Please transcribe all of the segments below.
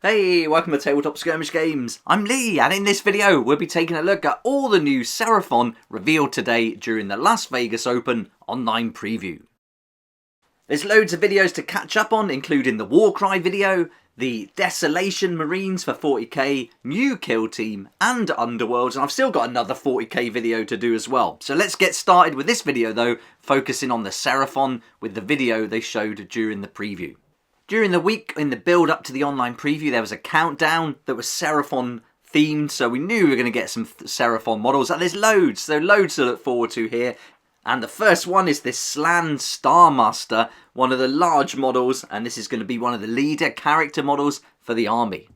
Hey, welcome to Tabletop Skirmish Games. I'm Lee, and in this video we'll be taking a look at all the new SERAPHON revealed today during the Las Vegas Open online preview. There's loads of videos to catch up on, including the Warcry video, the Desolation Marines for 40k, new kill team, and Underworlds, and I've still got another 40k video to do as well. So let's get started with this video though, focusing on the SERAPHON with the video they showed during the preview. During the week, in the build up to the online preview, there was a countdown that was SERAPHON themed, so we knew we were going to get some SERAPHON models, and there's loads, so loads to look forward to here. And the first one is this Slan Starmaster, one of the large models, and this is going to be one of the leader character models for the army.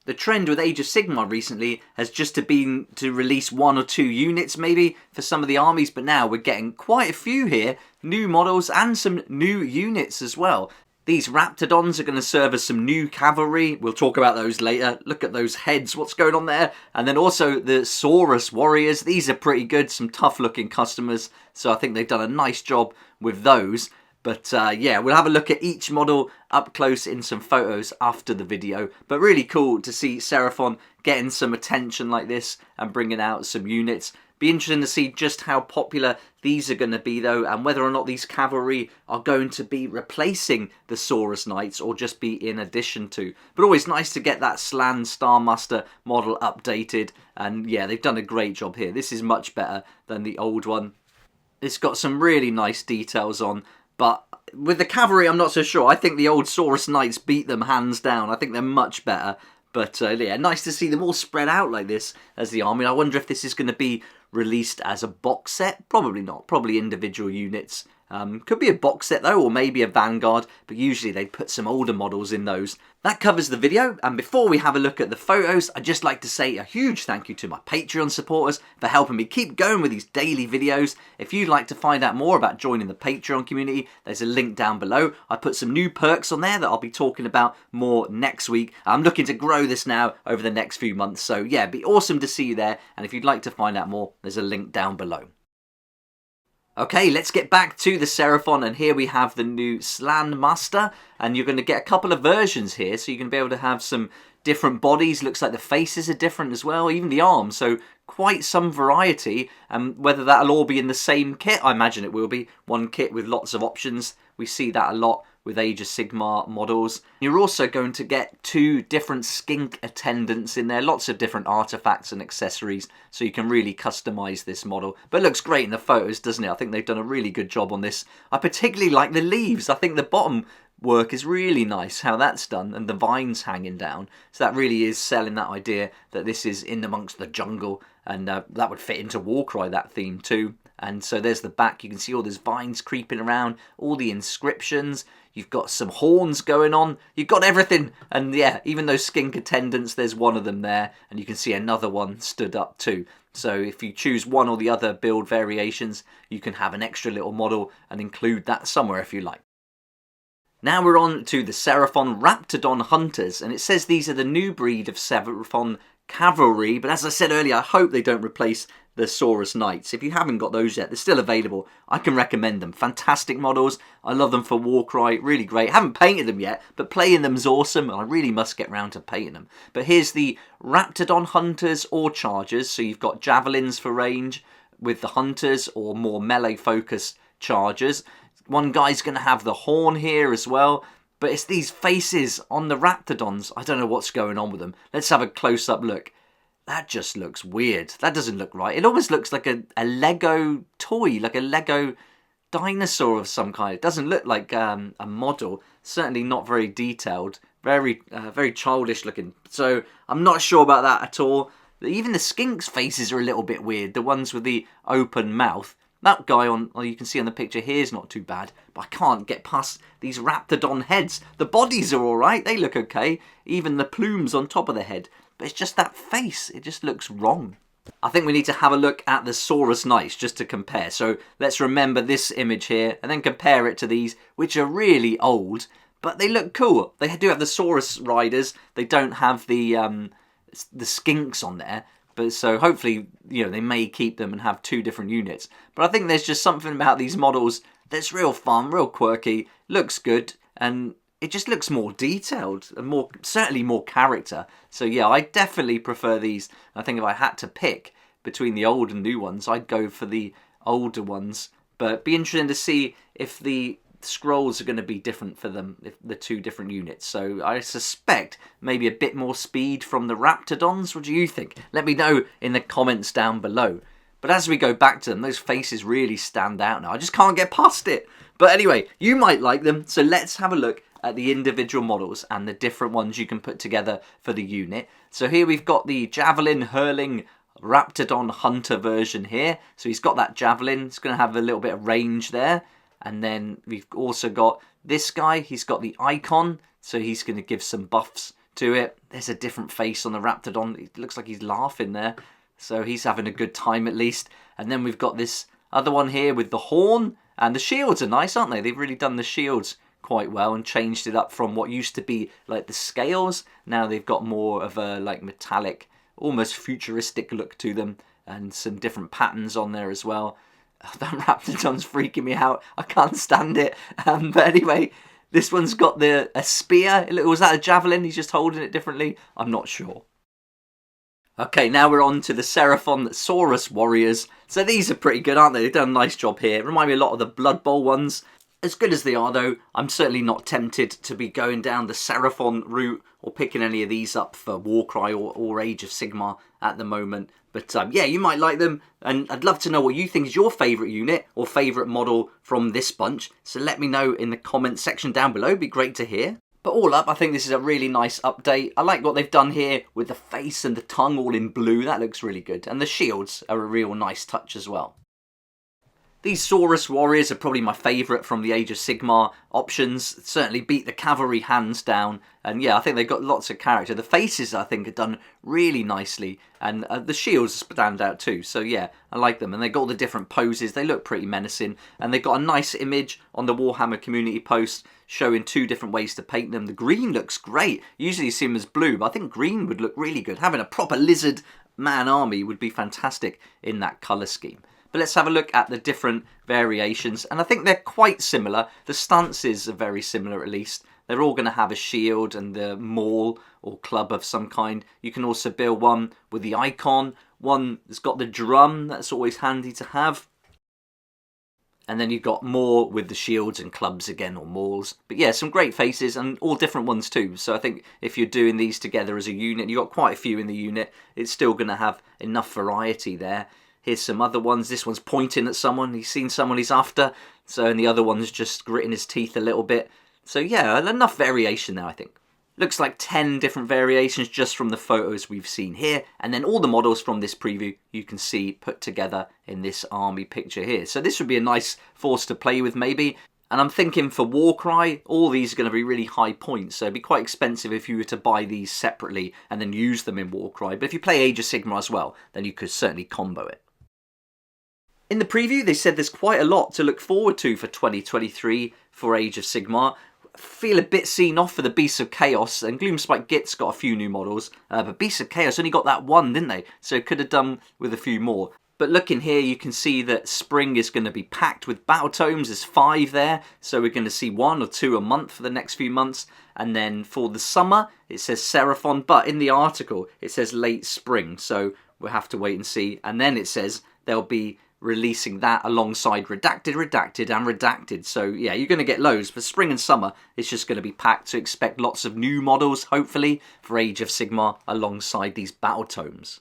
The trend with Age of Sigmar recently has just been to release 1 or 2 units maybe for some of the armies, but now we're getting quite a few here, new models and some new units as well. These Raptidons are going to serve as some new cavalry. We'll talk about those later. Look at those heads, what's going on there? And then also the Saurus Warriors. These are pretty good, some tough looking customers. So I think they've done a nice job with those. But yeah, we'll have a look at each model up close in some photos after the video. But really cool to see SERAPHON getting some attention like this and bringing out some units. Be interesting to see just how popular these are going to be though, and whether or not these cavalry are going to be replacing the Saurus Knights or just be in addition to. But always nice to get that Slan Starmaster model updated, and yeah, they've done a great job here. This is much better than the old one. It's got some really nice details on, but with the cavalry I'm not so sure. I think the old Saurus Knights beat them hands down. I think they're much better. But yeah, nice to see them all spread out like this as the army. I wonder if this is going to be released as a box set. Probably not. Probably individual units. Could be a box set though, or maybe a Vanguard, but usually they'd put some older models in those. That covers the video, and before we have a look at the photos, I'd just like to say a huge thank you to my Patreon supporters for helping me keep going with these daily videos. If you'd like to find out more about joining the Patreon community, there's a link down below. I put some new perks on there that I'll be talking about more next week. I'm looking to grow this now over the next few months, so yeah, it'd be awesome to see you there, and if you'd like to find out more, there's a link down below. Okay, let's get back to the SERAPHON, and here we have the new Slan Master, and you're going to get a couple of versions here, so you're going to be able to have some different bodies. Looks like the faces are different as well, even the arms, so quite some variety, and whether that'll all be in the same kit, I imagine it will be, one kit with lots of options. We see that a lot with Age of Sigmar models. You're also going to get 2 different skink attendants in there, lots of different artifacts and accessories, so you can really customize this model. But it looks great in the photos, doesn't it? I think they've done a really good job on this. I particularly like the leaves. I think the bottom work is really nice, how that's done, and the vines hanging down. So that really is selling that idea that this is in amongst the jungle, and that would fit into Warcry, that theme too. And so there's the back, you can see all those vines creeping around, all the inscriptions, you've got some horns going on, you've got everything. And yeah, even those skink attendants, there's one of them there, and you can see another one stood up too. So if you choose one or the other build variations, you can have an extra little model and include that somewhere if you like. Now we're on to the SERAPHON Raptidon Hunters, and it says these are the new breed of SERAPHON Cavalry, but as I said earlier, I hope they don't replace the Saurus Knights. If you haven't got those yet, they're still available. I can recommend them. Fantastic models. I love them for Warcry. Really great. Haven't painted them yet, but playing them's awesome, and I really must get round to painting them. But here's the Raptidon Hunters or Chargers. So you've got Javelins for range with the Hunters, or more melee-focused Chargers. One guy's going to have the horn here as well. But it's these faces on the Raptidons. I don't know what's going on with them. Let's have a close-up look. That just looks weird. That doesn't look right. It almost looks like a Lego toy, like a Lego dinosaur of some kind. It doesn't look like a model. Certainly not very detailed. Very childish looking. So I'm not sure about that at all. Even the skinks' faces are a little bit weird. The ones with the open mouth. That guy on, well, you can see on the picture here is not too bad, but I can't get past these Raptidon heads. The bodies are alright, they look okay, even the plumes on top of the head, but it's just that face, it just looks wrong. I think we need to have a look at the Saurus Knights just to compare, so let's remember this image here and then compare it to these, which are really old, but they look cool. They do have the Saurus Riders, they don't have the skinks on there. But so hopefully, you know, they may keep them and have 2 different units. But I think there's just something about these models that's real fun, real quirky, looks good, and it just looks more detailed and certainly more character. So yeah, I definitely prefer these. I think if I had to pick between the old and new ones, I'd go for the older ones. But it'd be interesting to see if the scrolls are going to be different for them, if the two different units. So I suspect maybe a bit more speed from the Raptidons. What do you think? Let me know in the comments down below. But as we go back to them, those faces really stand out now. I just can't get past it. But anyway, you might like them. So let's have a look at the individual models and the different ones you can put together for the unit. So here we've got the javelin hurling Raptidon Hunter version here. So he's got that javelin. It's going to have a little bit of range there. And then we've also got this guy. He's got the icon. So he's going to give some buffs to it. There's a different face on the Raptidon. It looks like he's laughing there. So he's having a good time at least. And then we've got this other one here with the horn. And the shields are nice, aren't they? They've really done the shields quite well and changed it up from what used to be like the scales. Now they've got more of a like metallic, almost futuristic look to them. And some different patterns on there as well. Oh, that Raptidon's freaking me out. I can't stand it. But anyway, this one's got a spear. Was that a javelin? He's just holding it differently. I'm not sure. Okay, now we're on to the SERAPHON Saurus Warriors. So these are pretty good, aren't they? They've done a nice job here. Remind me a lot of the Blood Bowl ones. As good as they are, though, I'm certainly not tempted to be going down the SERAPHON route or picking any of these up for Warcry or Age of Sigmar at the moment. But yeah, you might like them, and I'd love to know what you think is your favourite unit or favourite model from this bunch. So let me know in the comments section down below. It'd be great to hear. But all up, I think this is a really nice update. I like what they've done here with the face and the tongue all in blue. That looks really good. And the shields are a real nice touch as well. These Saurus Warriors are probably my favourite from the Age of Sigmar options. Certainly beat the Cavalry hands down. And yeah, I think they've got lots of character. The faces, I think, are done really nicely. And the shields stand out too. So yeah, I like them. And they've got all the different poses. They look pretty menacing. And they've got a nice image on the Warhammer community post showing two different ways to paint them. The green looks great. Usually you see them as blue, but I think green would look really good. Having a proper lizard man army would be fantastic in that colour scheme. But let's have a look at the different variations. And I think they're quite similar. The stances are very similar at least. They're all going to have a shield and the maul or club of some kind. You can also build one with the icon. One that's got the drum. That's always handy to have. And then you've got more with the shields and clubs again, or mauls. But yeah, some great faces and all different ones too. So I think if you're doing these together as a unit, you've got quite a few in the unit. It's still going to have enough variety there. Here's some other ones. This one's pointing at someone. He's seen someone he's after. So, and the other one's just gritting his teeth a little bit. So yeah, enough variation there, I think. Looks like 10 different variations just from the photos we've seen here. And then all the models from this preview you can see put together in this army picture here. So this would be a nice force to play with maybe. And I'm thinking for Warcry, all these are going to be really high points. So it'd be quite expensive if you were to buy these separately and then use them in Warcry. But if you play Age of Sigmar as well, then you could certainly combo it. In the preview, they said there's quite a lot to look forward to for 2023 for Age of Sigmar. Feel a bit seen off for the Beasts of Chaos, and Gloomspike Git's got a few new models, but Beasts of Chaos only got that one, didn't they? So it could have done with a few more. But looking here, you can see that spring is going to be packed with battle tomes. There's 5 there, so we're going to see 1 or 2 a month for the next few months. And then for the summer, it says SERAPHON, but in the article, it says late spring, so we'll have to wait and see. And then it says there'll be releasing that alongside Redacted, Redacted and Redacted. So yeah, you're going to get loads. For spring and summer, it's just going to be packed. So expect lots of new models, hopefully, for Age of Sigmar alongside these battle tomes.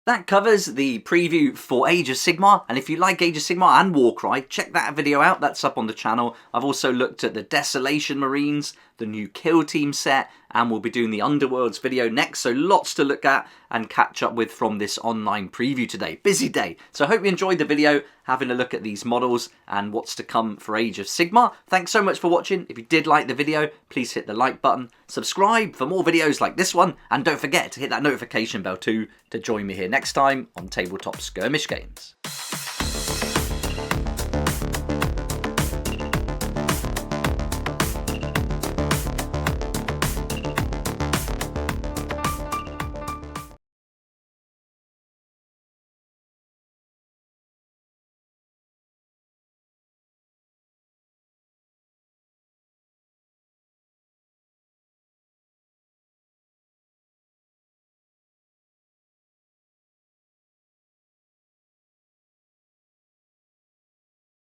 That covers the preview for Age of Sigmar, and if you like Age of Sigmar and Warcry, check that video out, that's up on the channel. I've also looked at the Desolation Marines, the new Kill Team set, and we'll be doing the Underworlds video next, so lots to look at and catch up with from this online preview today. Busy day. So I hope you enjoyed the video, having a look at these models and what's to come for Age of Sigmar. Thanks so much for watching. If you did like the video, please hit the like button, subscribe for more videos like this one, and don't forget to hit that notification bell too to join me here next time on Tabletop Skirmish Games.